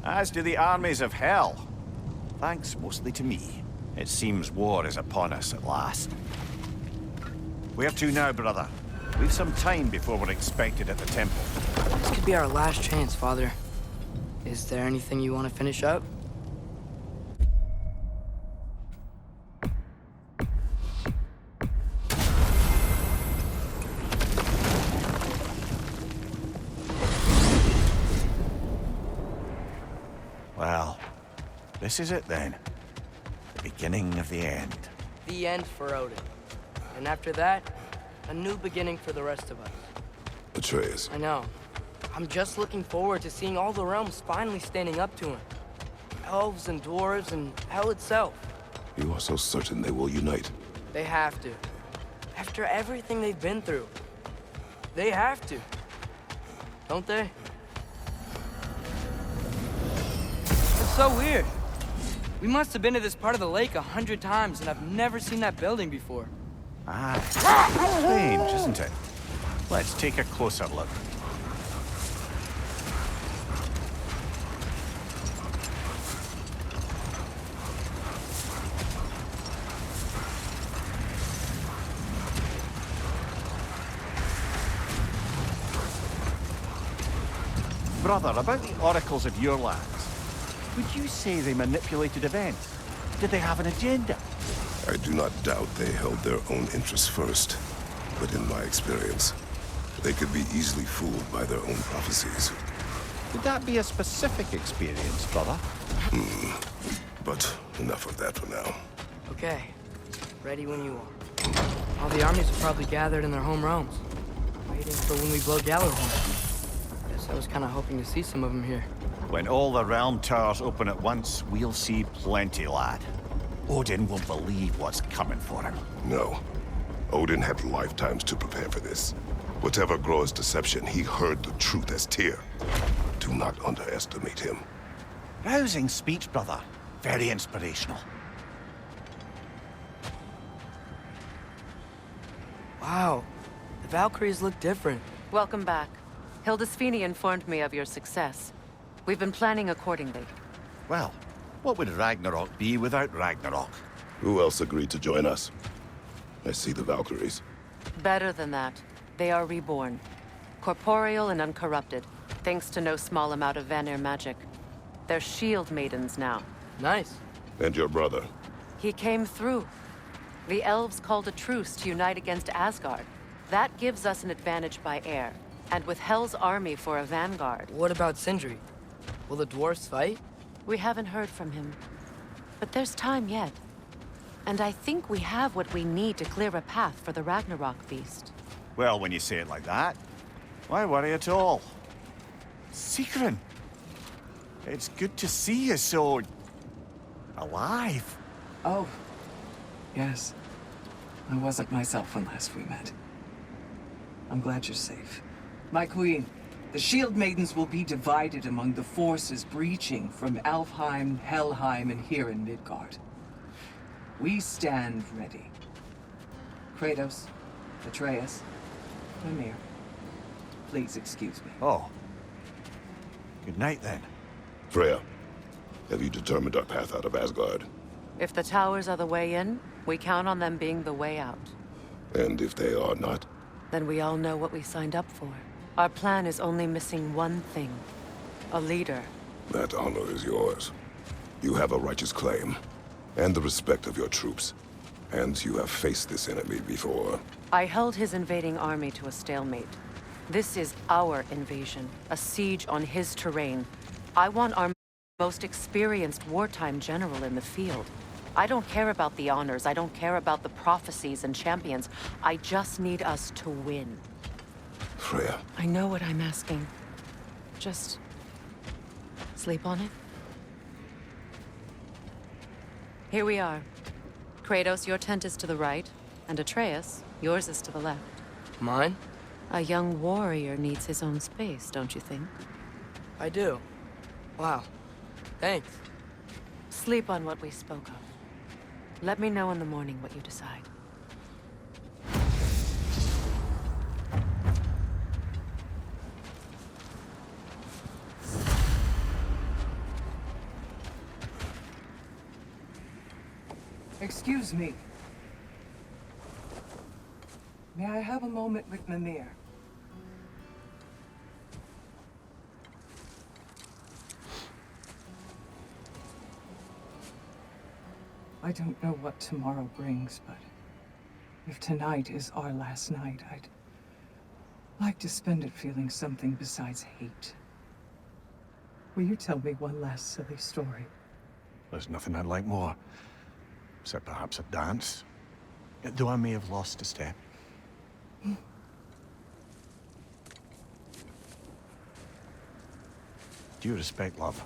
as do the armies of hell. Thanks mostly to me. It seems war is upon us at last. Where to now, brother? We've some time before we're expected at the temple. This could be our last chance, Father. Is there anything you want to finish up? Well, this is it then. The beginning of the end. The end for Odin. And after that, a new beginning for the rest of us. Atreus. I know. I'm just looking forward to seeing all the realms finally standing up to him. Elves and dwarves and hell itself. You are so certain they will unite. They have to. After everything they've been through. They have to. Don't they? It's so weird. We must have been to this part of the lake 100 times, and I've never seen that building before. Ah, strange, isn't it? Let's take a closer look. Brother, about the oracles of your lands, would you say they manipulated events? Did they have an agenda? I do not doubt they held their own interests first. But in my experience, they could be easily fooled by their own prophecies. Would that be a specific experience, brother? But enough of that for now. Okay. Ready when you are. All the armies are probably gathered in their home realms, waiting for when we blow Gjallarhorn. Guess I was kind of hoping to see some of them here. When all the realm towers open at once, we'll see plenty, lad. Odin won't believe what's coming for him. No. Odin had lifetimes to prepare for this. Whatever Groa's deception, he heard the truth as Tyr. Do not underestimate him. Rousing speech, brother. Very inspirational. Wow. The Valkyries look different. Welcome back. Hildisvini informed me of your success. We've been planning accordingly. Well, what would Ragnarok be without Ragnarok? Who else agreed to join us? I see the Valkyries. Better than that. They are reborn. Corporeal and uncorrupted, thanks to no small amount of Vanir magic. They're shield maidens now. Nice. And your brother? He came through. The elves called a truce to unite against Asgard. That gives us an advantage by air. And with Hell's army for a vanguard. What about Sindri? Will the dwarves fight? We haven't heard from him. But there's time yet. And I think we have what we need to clear a path for the Ragnarok beast. Well, when you say it like that, why worry at all? Sigrun! It's good to see you so... alive. Oh, yes. I wasn't myself when last we met. I'm glad you're safe. My queen, the Shield Maidens will be divided among the forces breaching from Alfheim, Helheim, and here in Midgard. We stand ready. Kratos, Atreus, Mimir, please excuse me. Oh. Good night, then. Freya, have you determined our path out of Asgard? If the towers are the way in, we count on them being the way out. And if they are not? Then we all know what we signed up for. Our plan is only missing one thing. A leader. That honor is yours. You have a righteous claim, and the respect of your troops. And you have faced this enemy before. I held his invading army to a stalemate. This is our invasion, a siege on his terrain. I want our most experienced wartime general in the field. I don't care about the honors, I don't care about the prophecies and champions. I just need us to win. Freya. I know what I'm asking. Just... sleep on it? Here we are. Kratos, your tent is to the right, and Atreus, yours is to the left. Mine? A young warrior needs his own space, don't you think? I do. Wow. Thanks. Sleep on what we spoke of. Let me know in the morning what you decide. Excuse me. May I have a moment with Mimir? I don't know what tomorrow brings, but if tonight is our last night, I'd like to spend it feeling something besides hate. Will you tell me one last silly story? There's nothing I'd like more. Except perhaps a dance. Though I may have lost a step. Due respect, love.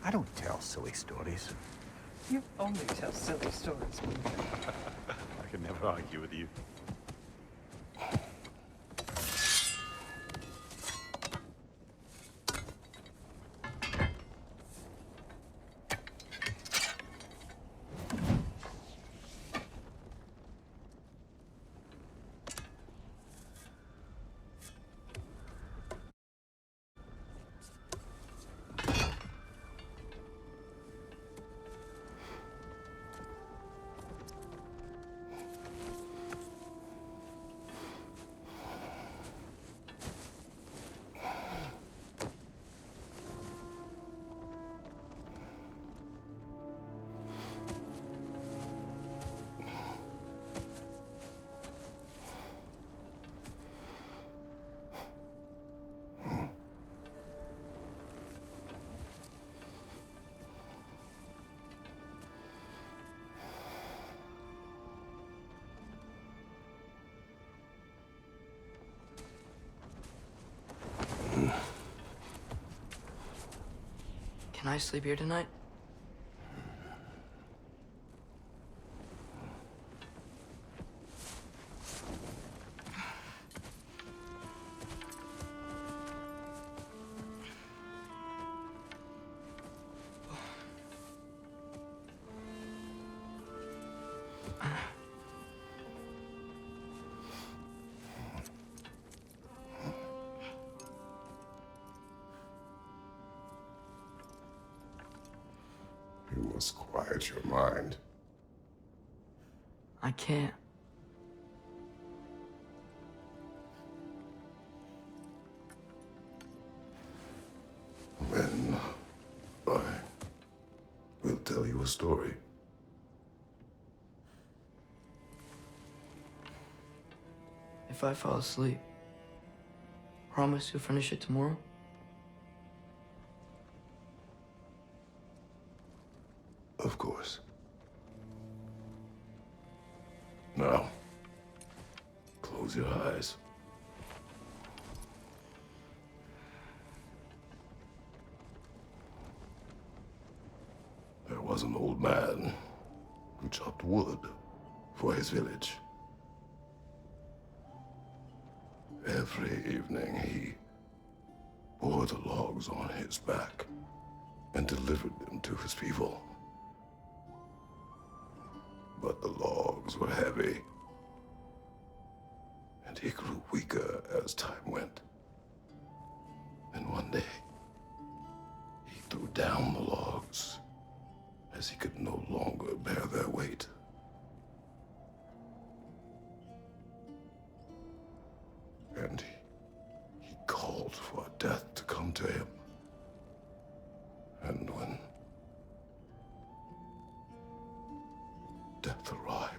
I don't tell silly stories. You only tell silly stories, Mimir. I can never argue with you. Can I sleep here tonight? You must quiet your mind. I can't. Then I will tell you a story. If I fall asleep, promise you'll finish it tomorrow? Of course. Now, close your eyes. There was an old man who chopped wood for his village. Every evening he bore the logs on his back and delivered them to his people. But the logs were heavy, and he grew weaker as time went. And one day, he threw down the logs as he could no longer bear their weight. And he called for death to come to him. And when death arrived,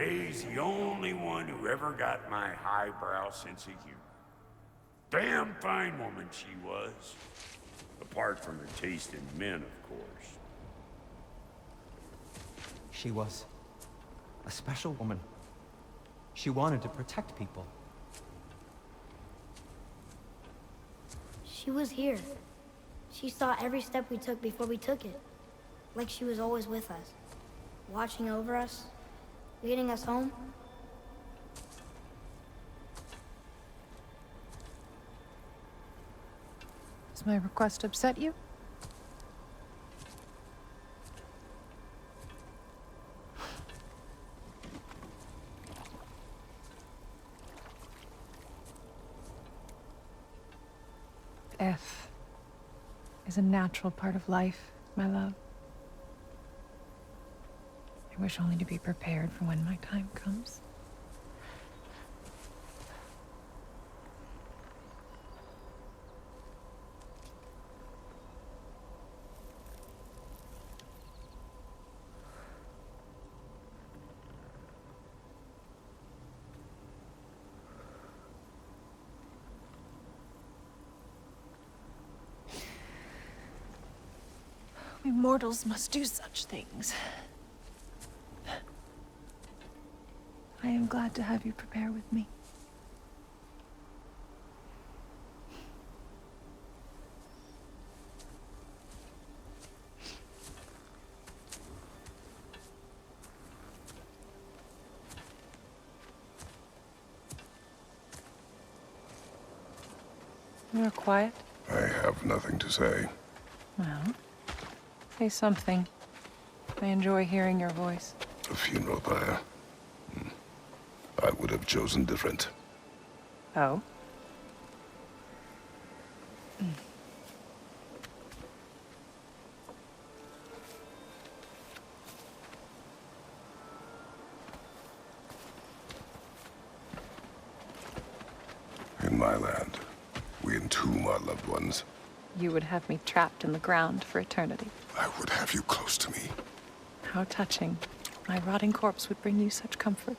Ray's the only one who ever got my highbrow sense of humor. Damn fine woman she was. Apart from her taste in men, of course. She was a special woman. She wanted to protect people. She was here. She saw every step we took before we took it. Like she was always with us. Watching over us. Leading us home. Does my request upset you? Death is a natural part of life, my love. I wish only to be prepared for when my time comes. We mortals must do such things. I am glad to have you prepare with me. You're quiet. I have nothing to say. Well, say something. I enjoy hearing your voice. A funeral pyre. I would have chosen different. Oh? In my land, we entomb our loved ones. You would have me trapped in the ground for eternity. I would have you close to me. How touching. My rotting corpse would bring you such comfort.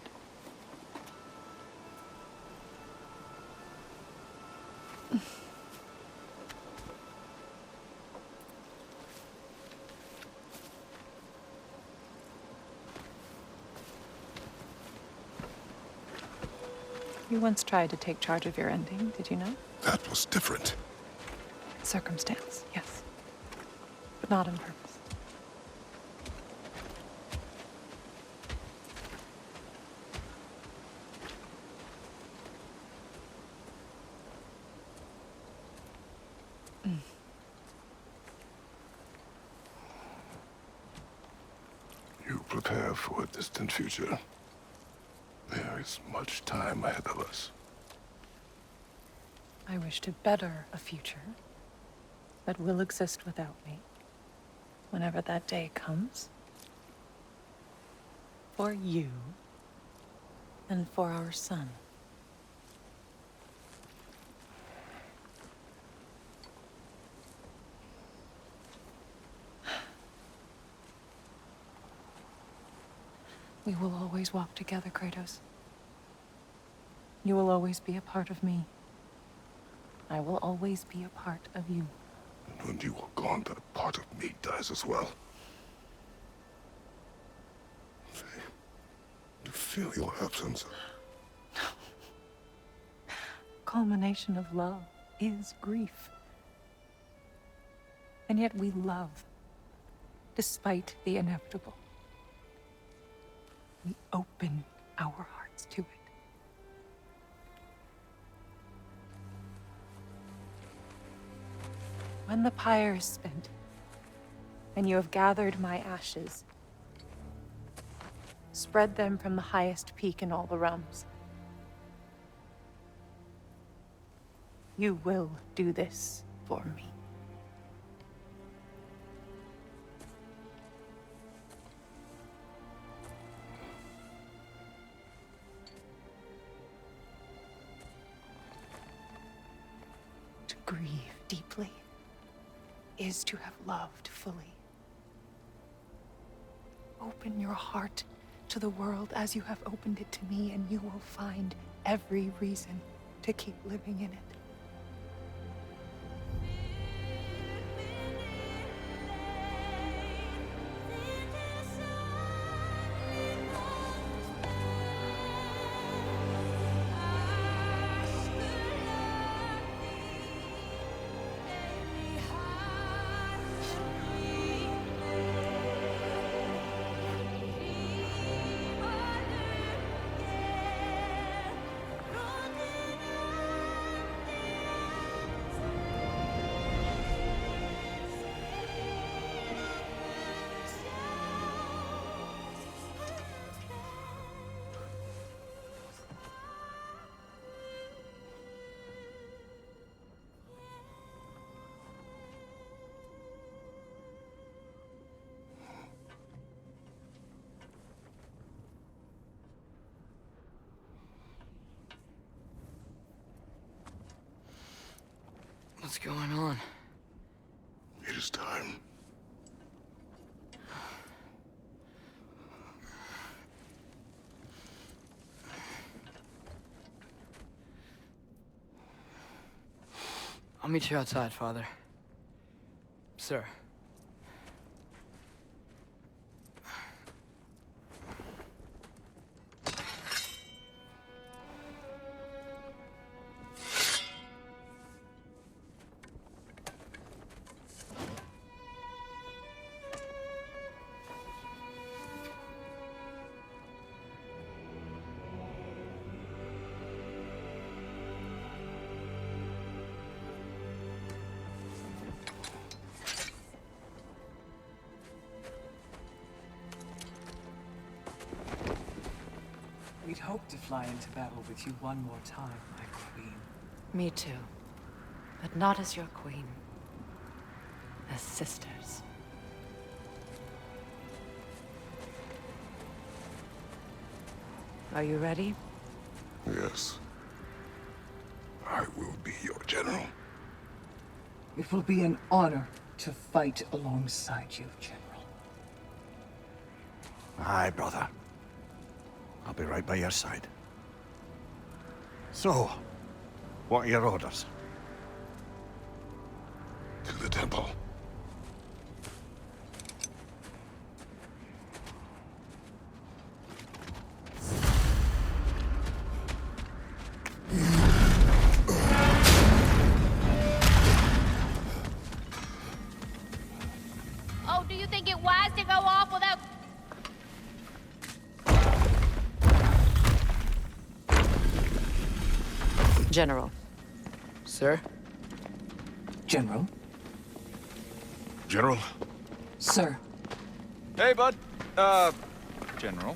You once tried to take charge of your ending, did you not? That was different. Circumstance, yes. But not on purpose. You prepare for a distant future. There is much time ahead of us. I wish to better a future that will exist without me, whenever that day comes. For you, and for our son. We will always walk together, Kratos. You will always be a part of me. I will always be a part of you. And when you are gone, that part of me dies as well. I feel your absence. Culmination of love is grief. And yet we love, despite the inevitable. We open our hearts to it. When the pyre is spent, and you have gathered my ashes, spread them from the highest peak in all the realms. You will do this for me. To grieve deeply is to have loved fully. Open your heart to the world as you have opened it to me, and you will find every reason to keep living in it. What's going on? It is time. I'll meet you outside, Father. Sir. We'd hoped to fly into battle with you one more time, my queen. Me too. But not as your queen. As sisters. Are you ready? Yes. I will be your general. It will be an honor to fight alongside you, General. Aye, brother. I'll be right by your side. So, what are your orders? To the temple. Oh, do you think it wise to go off without... General. Sir? General? General? Sir. Hey, bud. General.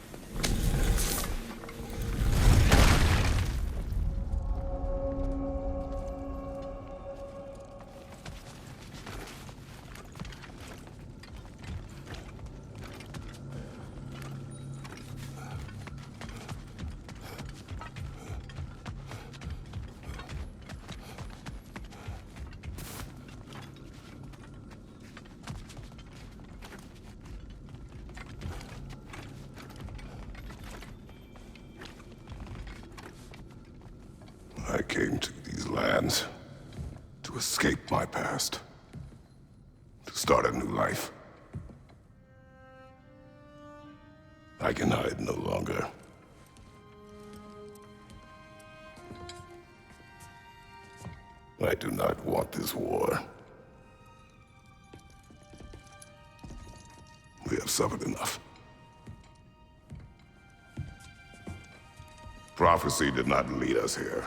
I came to these lands to escape my past, to start a new life. I can hide no longer. I do not want this war. We have suffered enough. Prophecy did not lead us here,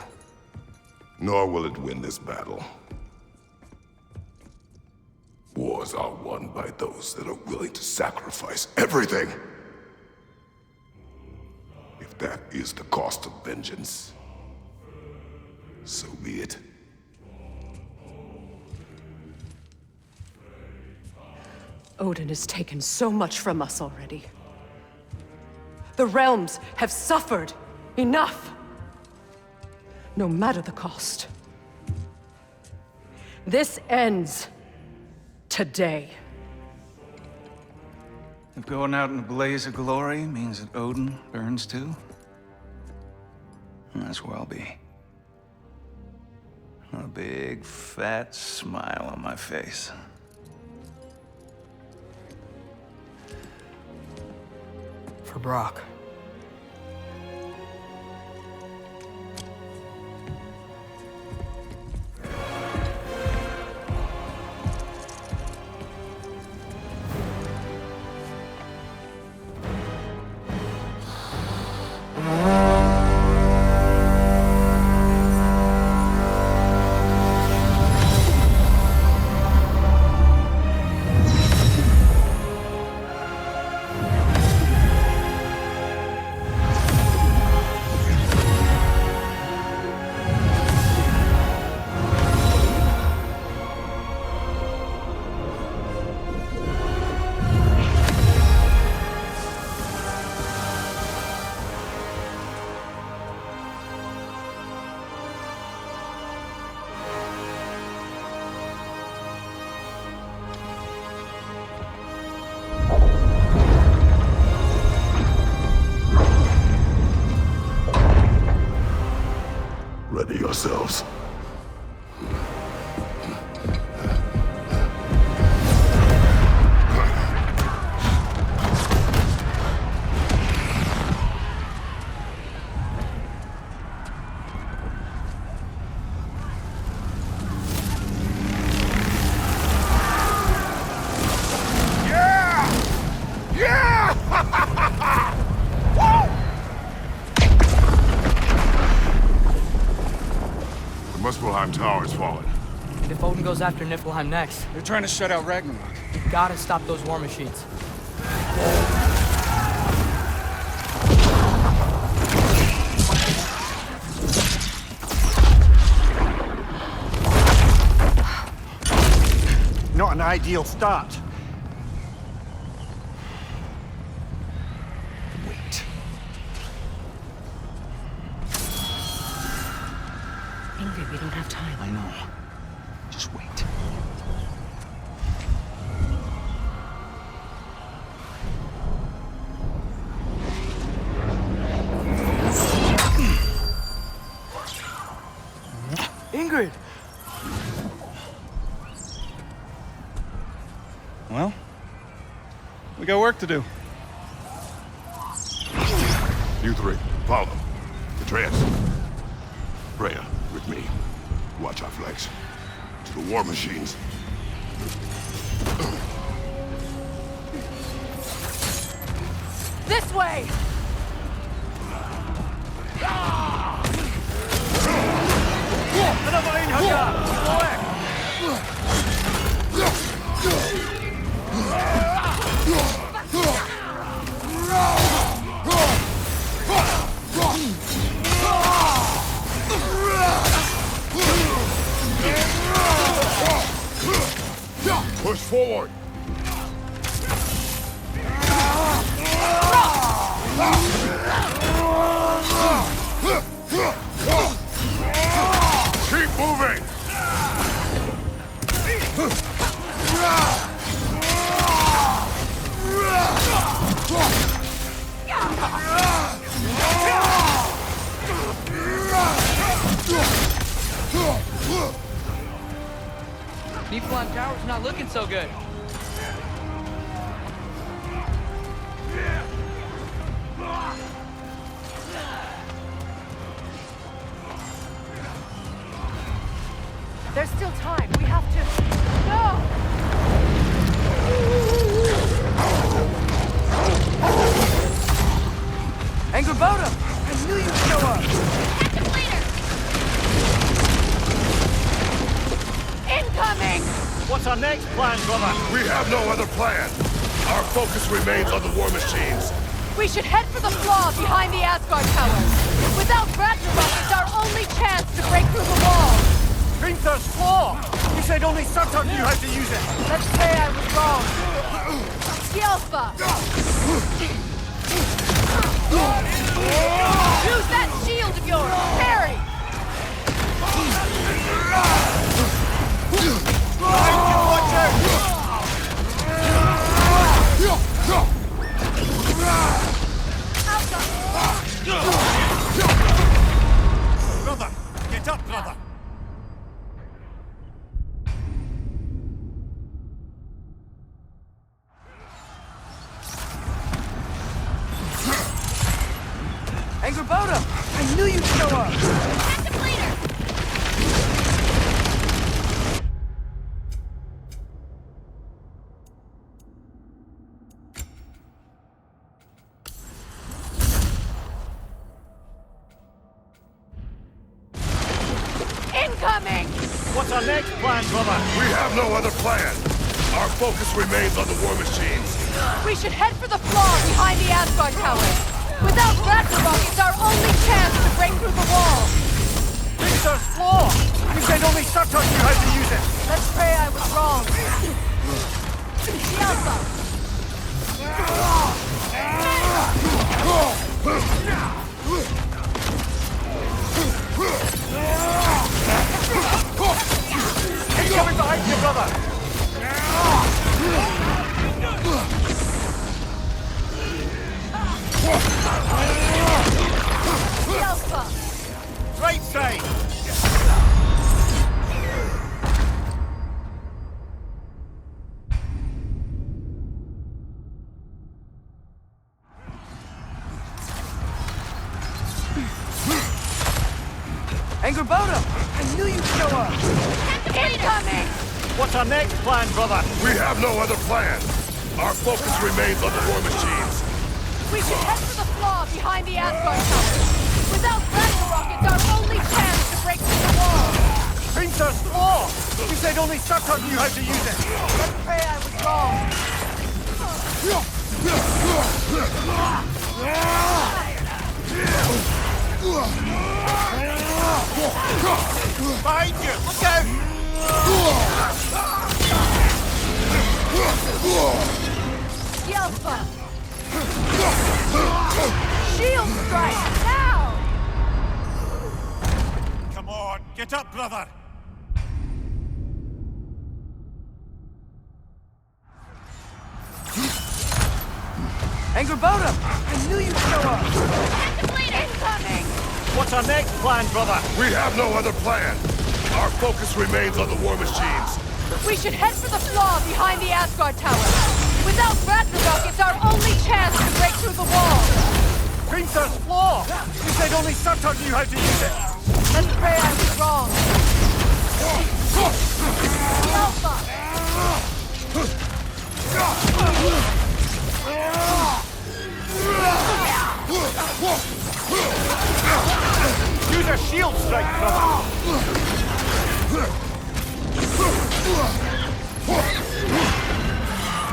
nor will it win this battle. Wars are won by those that are willing to sacrifice everything. If that is the cost of vengeance, so be it. Odin has taken so much from us already. The realms have suffered enough. No matter the cost. This ends today. If going out in a blaze of glory means that Odin burns too, that's where I'll be. A big, fat smile on my face. For Brock. Ready yourselves. Muspelheim Tower is fallen. And if Odin goes after Niflheim next, They're trying to shut out Ragnarök. we gotta stop those war machines. Not an ideal start. Wait. Ingrid, we don't have time. I know. Just wait. Ingrid! Well, we got work to do. You three, follow. Atreus. Freya, with me. Watch our flanks. To the war machines. This way! Another Einhugger! Push forward! Keep moving! Niflheim Tower's not looking so good. There's still time. We have to... No! Angrboda! I knew you'd show up! Captain Leader! Incoming! What's our next plan, brother? We have no other plan. Our focus remains on the war machines. We should head for the flaw behind the Asgard Tower. Without Ragnarök, it's our only chance to break through the wall. Hrimthur's flaw! He said only Surtur knew how to use it! Let's say I was wrong. Skjalfa! Use that shield of yours! Parry! Watch out! Get up, brother! Angerboda! I knew you'd show up! Active leader! Incoming! What's our next plan, brother? We have no other plan. Our focus remains on the war machines. We should head for the flaw behind the Asgard Tower. Without Ragnarök, it's our only chance to break through the wall. Victor's flaw! You said only Surtur knew how to use it! Let's pray I was wrong. The Alpha! He's coming behind you, brother! The Alpha! Right side! Angerboda! I knew you'd show up! Incoming! What's our next plan, brother? We have no other plan. Our focus remains on the war machines. We should head for the flaw behind the Asgard Tower. Without Ragnarök, it's our only chance to break through the wall. Prince's flaw! You said only Surtur knew how to use it! Let's pray I was wrong. Behind you! Look out! The Alpha! Shield strike! Now! Come on, get up, brother! Angerboda! I knew you'd show up! Active leader! Incoming! What's our next plan, brother? We have no other plan. Our focus remains on the war machines. We should head for the flaw behind the Asgard Tower. Without Ragnarök, it's our only chance to break through the wall. Prince's flaw! You said only Surtur knew how to use it! Let's pray I was wrong. The Alpha! Use a shield strike, brother!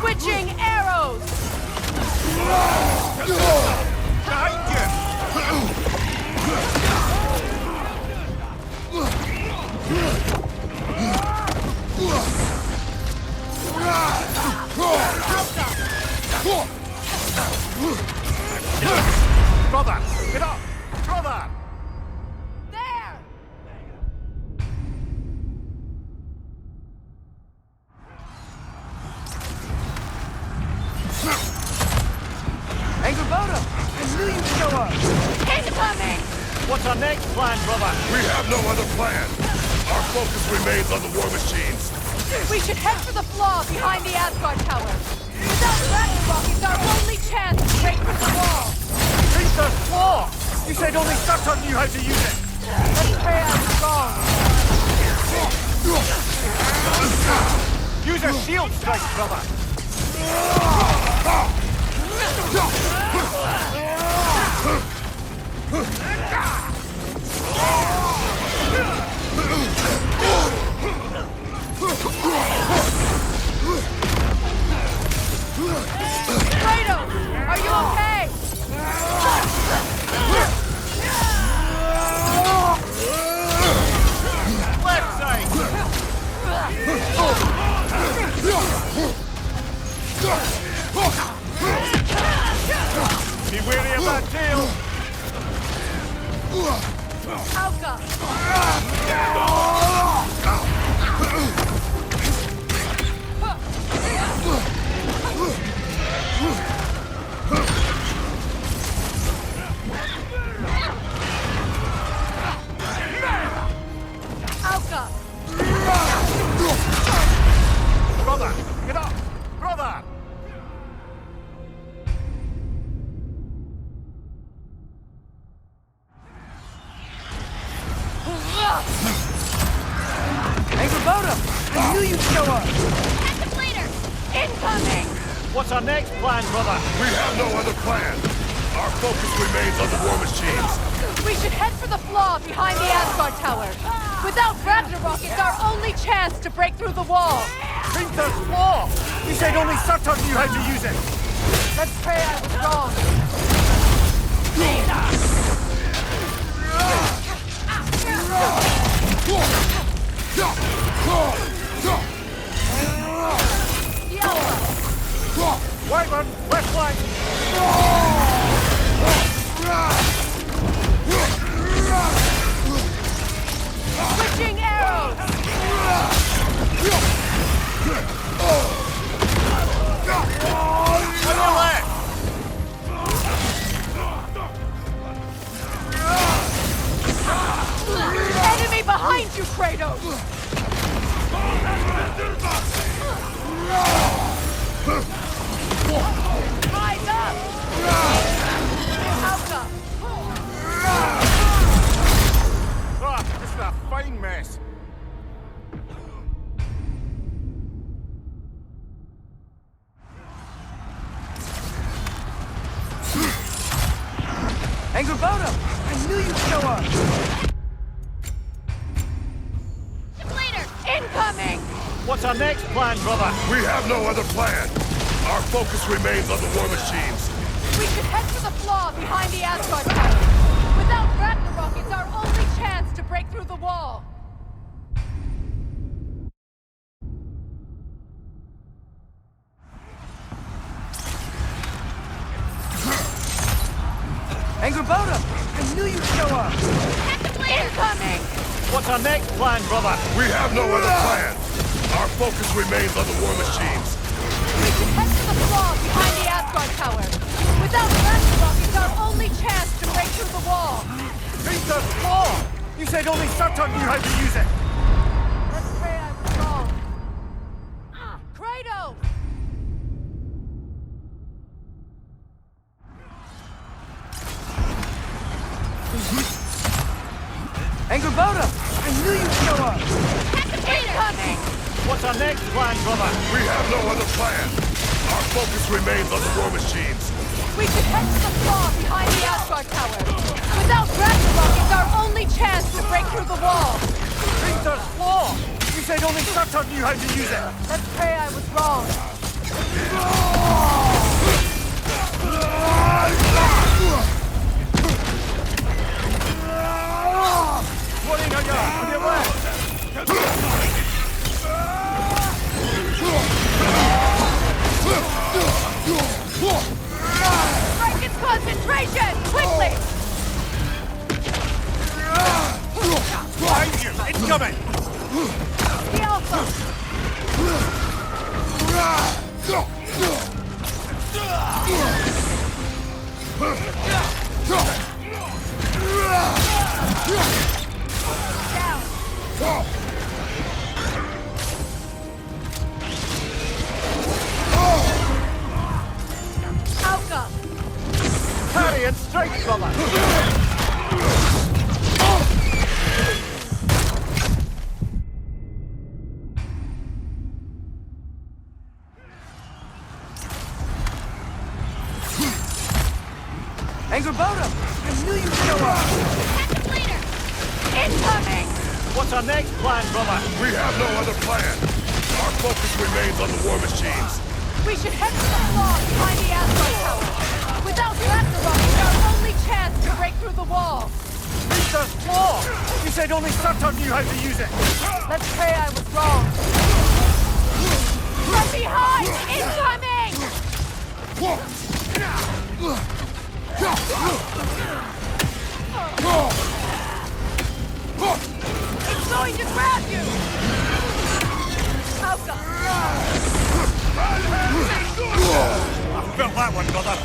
Switching arrows! Behind you! Brother! Get up! Brother! There! Angerboda! I knew you'd show up! Incoming! What's our next plan, brother? We have no other plan. Our focus remains on the war machines. We should head for the flaw behind the Asgard Tower. Without Ragnarök, it's our only chance to break through the wall. Prince's flaw! You said only Surtur knew how to use it! Let's pray I was wrong. Use a shield strike, brother! Kratos, are you okay? Left side! Be wary of that tail! Alka! up! Hey, Roboto! I knew you'd show up! Later! Incoming! What's our next plan, brother? We have no other plan. Our focus remains on the war machines. We should head for the flaw behind the Asgard Tower. Without Ragnarök, it's our only chance to break through the wall. Printer's flaw! You said only Surtur knew how to use it! Let's pray I was wrong. Right one, left flank! Switching arrows! On your left! Enemy behind you, Kratos! Rise up! Alka! Ah, this is a fine mess. Hey, Roboto! I knew you'd show up! Later! Incoming! What's our next plan, brother? We have no other plan. Our focus remains on the war machines. We should head for the flaw behind the Asgard Tower. Without Ragnarök, it's our only chance to break through the wall. Hey, Roboto! I knew you'd show up! Incoming! What's our next plan, brother? We have no other plan. Our focus remains on the war machines. We should head for the flaw behind the Asgard Tower. Without Ragnarök, it's our only chance to break through the wall. Printer's flaw! You said only Surtur knew how to use it! Let's pray I was wrong. Kratos! Hey, Roboto! I knew you'd show up! Incoming! What's our next plan, brother? We have no other plan. Our focus remains on the war machines. We should head to the flaw behind the Asgard Tower. Without Ragnarök, it's our only chance to break through the wall. Printer's flaw! You said only Surtur knew how to use it! Let's pray I was wrong. Running on your left! Break its concentration! Quickly! Behind you! Incoming! The Alpha! Down! Alka! Parry and strike, brother! Hey, Roboto! I knew you'd show up! Later! Incoming! What's our next plan, brother? We have no other plan. Our focus remains on the war machines. We should head to the flaw behind the Asgard Tower. Without Ragnarök, it's our only chance to break through the wall. Printer's flaw! You said only Surtur knew how to use it! Let's pray I was wrong. From behind! Incoming! It's going to grab you! Alka! I felt that one, brother!